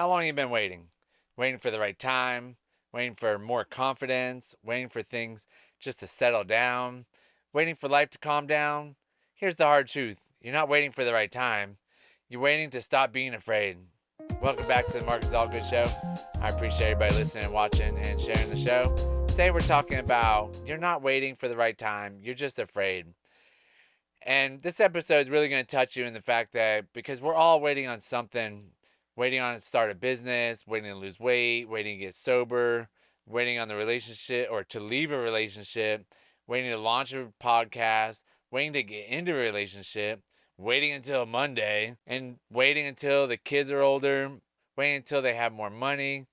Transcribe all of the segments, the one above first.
How long have you been waiting? Waiting for the right time, waiting for more confidence, waiting for things just to settle down, waiting for life to calm down? Here's the hard truth. You're not waiting for the right time. You're waiting to stop being afraid. Welcome back to the Marcus Allgood Show. I appreciate everybody listening and watching and sharing the show. Today we're talking about you're not waiting for the right time. You're just afraid. And this episode is really going to touch you in the fact that because we're all waiting on something, waiting on to start a business, waiting to lose weight, waiting to get sober, waiting on the relationship or to leave a relationship, waiting to launch a podcast, waiting to get into a relationship, waiting until Monday, and waiting until the kids are older, waiting until they have more money.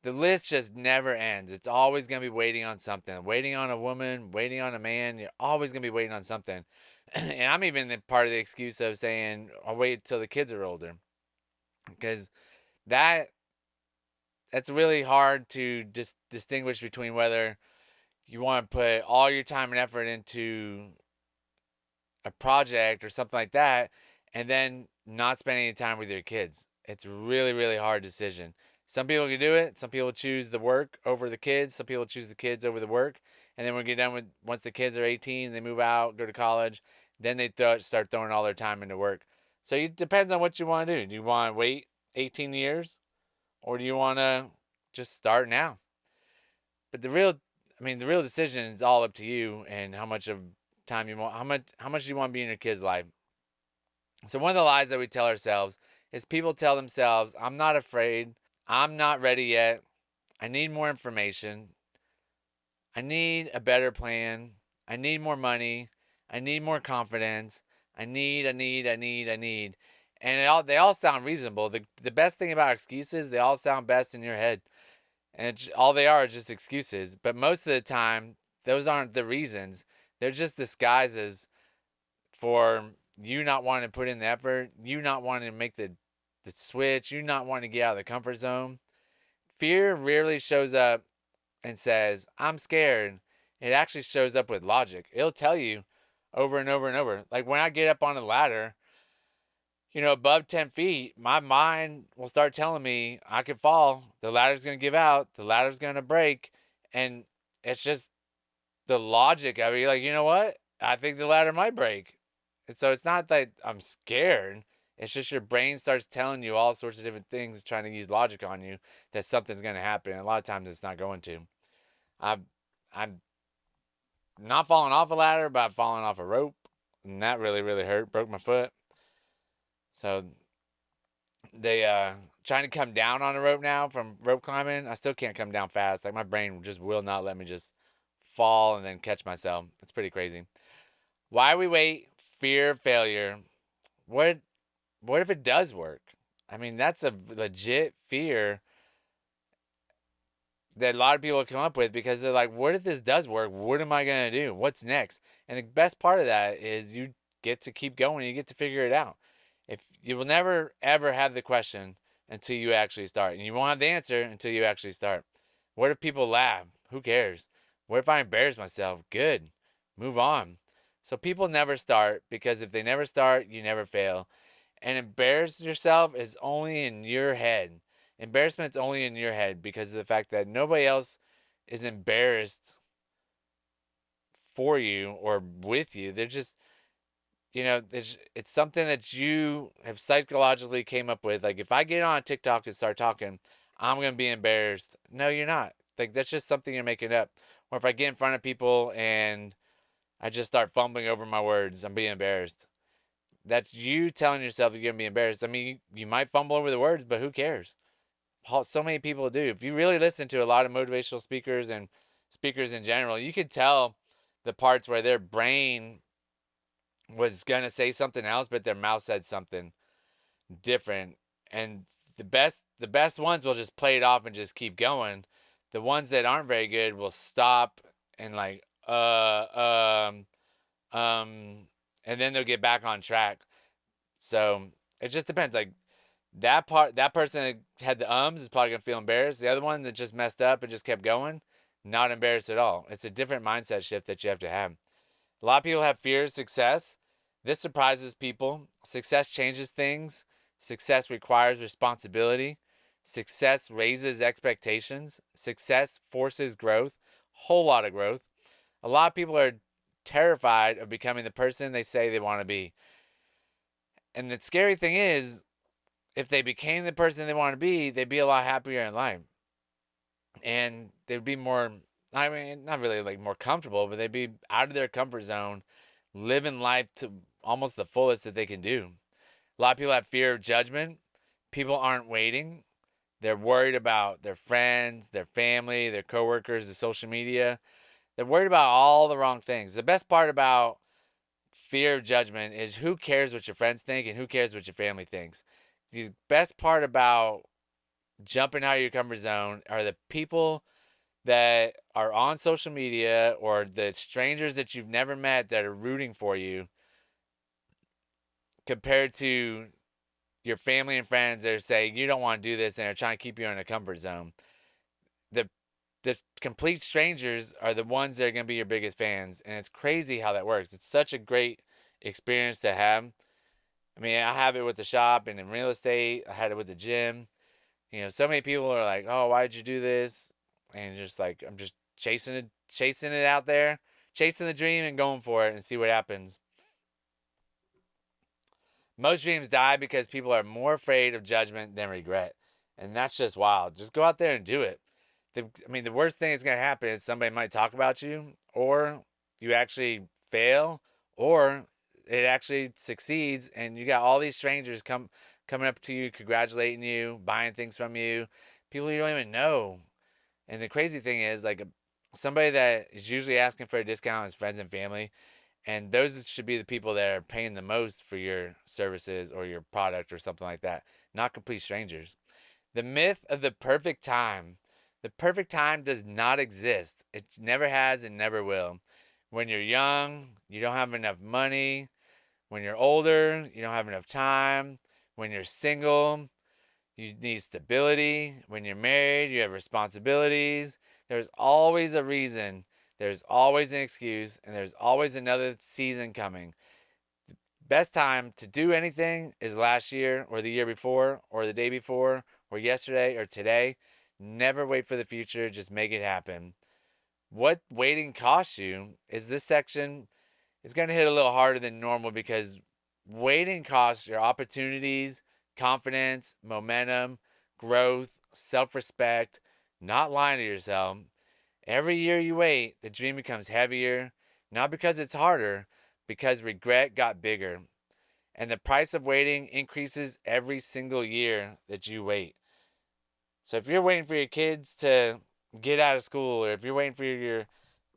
The list just never ends. It's always going to be waiting on something. Waiting on a woman, waiting on a man. You're always going to be waiting on something. And I'm even part of the excuse of saying, I'll wait till the kids are older. Because that's really hard to just distinguish between whether you want to put all your time and effort into a project or something like that and then not spend any time with your kids. It's really, really hard decision. Some people can do it. Some people choose the work over the kids. Some people choose the kids over the work. And then when we get done with, once the kids are 18, they move out, go to college, then they start throwing all their time into work. So it depends on what you want to do. Do you want to wait 18 years or do you want to just start now? But the real decision is all up to you and how much of time you want, how much you want to be in your kid's life. So one of the lies that we tell ourselves is people tell themselves, I'm not afraid. I'm not ready yet. I need more information. I need a better plan. I need more money. I need more confidence. I need. And they all sound reasonable. The best thing about excuses, they all sound best in your head. And all they are just excuses. But most of the time, those aren't the reasons. They're just disguises for you not wanting to put in the effort, you not wanting to make the switch, you not wanting to get out of the comfort zone. Fear rarely shows up and says, I'm scared. It actually shows up with logic. It'll tell you over and over and over. Like when I get up on a ladder, above 10 feet, my mind will start telling me I could fall. The ladder's going to give out. The ladder's going to break. And it's just the logic of it. You're like, you know what? I think the ladder might break. And so it's not that I'm scared. It's just your brain starts telling you all sorts of different things, trying to use logic on you that something's going to happen. And a lot of times it's not going to. I'm not falling off a ladder, but I'm falling off a rope. And that really, really hurt. Broke my foot. So they trying to come down on a rope now from rope climbing. I still can't come down fast. Like my brain just will not let me just fall and then catch myself. It's pretty crazy. Why we wait? Fear of failure. What if it does work? I mean, that's a legit fear that a lot of people come up with because they're like, what if this does work? What am I going to do? What's next? And the best part of that is you get to keep going. You get to figure it out. If you will never, ever have the question until you actually start. And you won't have the answer until you actually start. What if people laugh? Who cares? What if I embarrass myself? Good. Move on. So people never start because if they never start, you never fail. And embarrass yourself is only in your head. Embarrassment's only in your head because of the fact that nobody else is embarrassed for you or with you. They're just, it's something that you have psychologically came up with. Like if I get on TikTok and start talking, I'm going to be embarrassed. No, you're not. Like that's just something you're making up. Or if I get in front of people and I just start fumbling over my words, I'm being embarrassed. That's you telling yourself you're going to be embarrassed. I mean, you might fumble over the words, but who cares? So many people do. If you really listen to a lot of motivational speakers and speakers in general, you could tell the parts where their brain was going to say something else, but their mouth said something different. And the best ones will just play it off and just keep going. The ones that aren't very good will stop and like, and then they'll get back on track. So it just depends. Like that person that had the ums is probably gonna feel embarrassed. The other one that just messed up and just kept going, not embarrassed at all. It's a different mindset shift that you have to have. A lot of people have fear of success. This surprises people. Success changes things. Success requires responsibility. Success raises expectations. Success forces growth, whole lot of growth. A lot of people are terrified of becoming the person they say they want to be. And the scary thing is, if they became the person they want to be, they'd be a lot happier in life. And they'd be more, I mean, not really like more comfortable, but they'd be out of their comfort zone, living life to almost the fullest that they can do. A lot of people have fear of judgment. People aren't waiting. They're worried about their friends, their family, their coworkers, the social media. They're worried about all the wrong things. The best part about fear of judgment is who cares what your friends think and who cares what your family thinks. The best part about jumping out of your comfort zone are the people that are on social media or the strangers that you've never met that are rooting for you compared to your family and friends that are saying you don't want to do this and are trying to keep you in a comfort zone. The the complete strangers are the ones that are going to be your biggest fans, and it's crazy how that works. It's such a great experience to have. I mean, I have it with the shop and in real estate. I had it with the gym. So many people are like, "Oh, why did you do this?" And just like, I'm just chasing it out there, chasing the dream and going for it and see what happens. Most dreams die because people are more afraid of judgment than regret. And that's just wild. Just go out there and do it. The worst thing that's going to happen is somebody might talk about you, or you actually fail, or it actually succeeds, and you got all these strangers coming up to you, congratulating you, buying things from you, people you don't even know. And the crazy thing is, like, somebody that is usually asking for a discount is friends and family. And those should be the people that are paying the most for your services or your product or something like that, not complete strangers. The myth of the perfect time. The perfect time does not exist. It never has and never will. When you're young, you don't have enough money. When you're older, you don't have enough time. When you're single, you need stability. When you're married, you have responsibilities. There's always a reason. There's always an excuse. And there's always another season coming. The best time to do anything is last year or the year before or the day before or yesterday or today. Never wait for the future. Just make it happen. What waiting costs you is this section is going to hit a little harder than normal because waiting costs your opportunities, confidence, momentum, growth, self respect, not lying to yourself. Every year you wait, the dream becomes heavier, not because it's harder, because regret got bigger. And the price of waiting increases every single year that you wait. So if you're waiting for your kids to get out of school, or if you're waiting for your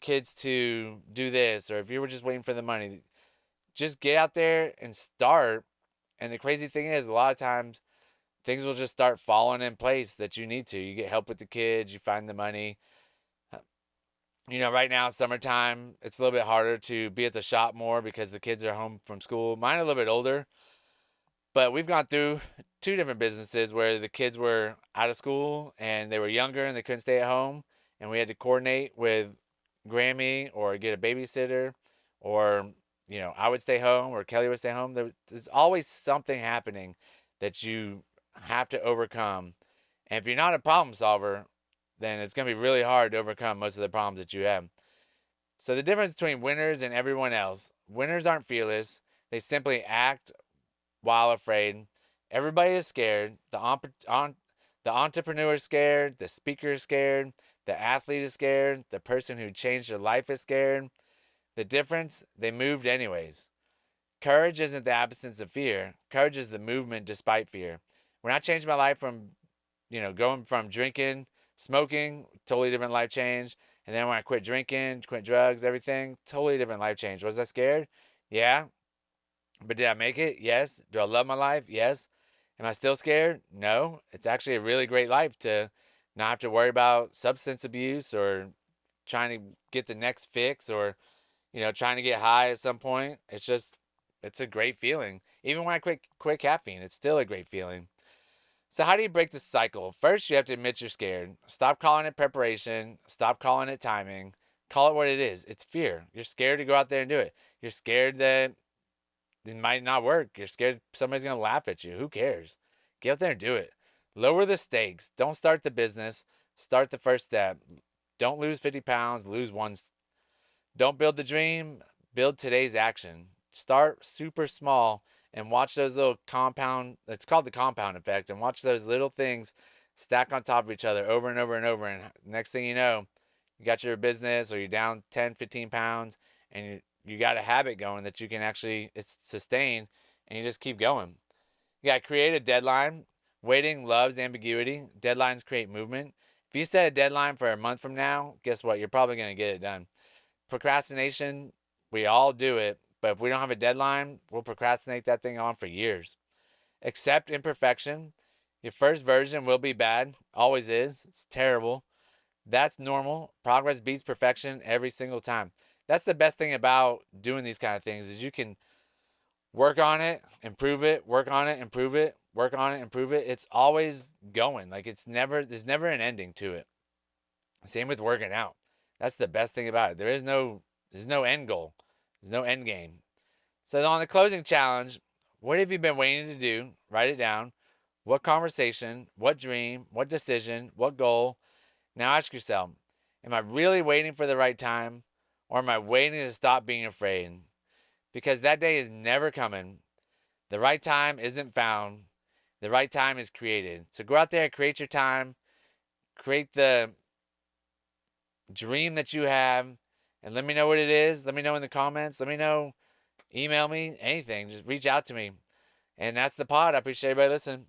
kids to do this, or if you were just waiting for the money, just get out there and start. And the crazy thing is, a lot of times things will just start falling in place that you need to. You get help with the kids, you find the money. Right now, summertime, it's a little bit harder to be at the shop more because the kids are home from school. Mine are a little bit older, but we've gone through two different businesses where the kids were out of school and they were younger and they couldn't stay at home. And we had to coordinate with Grammy or get a babysitter, or, I would stay home or Kelly would stay home. There's always something happening that you have to overcome. And if you're not a problem solver, then it's going to be really hard to overcome most of the problems that you have. So the difference between winners and everyone else: winners aren't fearless. They simply act while afraid. Everybody is scared. The entrepreneur is scared. The speaker is scared. The athlete is scared. The person who changed their life is scared. The difference: they moved anyways. Courage isn't the absence of fear. Courage is the movement despite fear. When I changed my life from, going from drinking, smoking, totally different life change. And then when I quit drinking, quit drugs, everything, totally different life change. Was I scared? Yeah. But did I make it? Yes. Do I love my life? Yes. Am I still scared? No. It's actually a really great life to not have to worry about substance abuse or trying to get the next fix, or, trying to get high at some point. It's a great feeling. Even when I quit caffeine, it's still a great feeling. So how do you break the cycle? First, you have to admit you're scared. Stop calling it preparation. Stop calling it timing. Call it what it is. It's fear. You're scared to go out there and do it. You're scared that it might not work. You're scared somebody's going to laugh at you. Who cares? Get out there and do it. Lower the stakes. Don't start the business. Start the first step. Don't lose 50 pounds. Lose one. Don't build the dream. Build today's action. Start super small and watch those little compound. It's called the compound effect. And watch those little things stack on top of each other over and over and over. And next thing you know, you got your business or you're down 10, 15 pounds and you got a habit going that you can actually sustain and you just keep going. You got to create a deadline. Waiting loves ambiguity. Deadlines create movement. If you set a deadline for a month from now, guess what? You're probably going to get it done. Procrastination, we all do it, but if we don't have a deadline, we'll procrastinate that thing on for years. Accept imperfection. Your first version will be bad, always is. It's terrible. That's normal. Progress beats perfection every single time. That's the best thing about doing these kind of things is you can work on it, improve it, work on it, improve it, work on it, improve it. It's always going. Like there's never an ending to it. Same with working out. That's the best thing about it. There's no end goal. There's no end game. So on the closing challenge, what have you been waiting to do? Write it down. What conversation, what dream, what decision, what goal? Now ask yourself, am I really waiting for the right time or am I waiting to stop being afraid? Because that day is never coming. The right time isn't found. The right time is created. So go out there and create your time. Create the dream that you have and let me know what it is. Let me know in the comments. Let me know. Email me. Anything. Just reach out to me. And that's the pod. I appreciate everybody listening.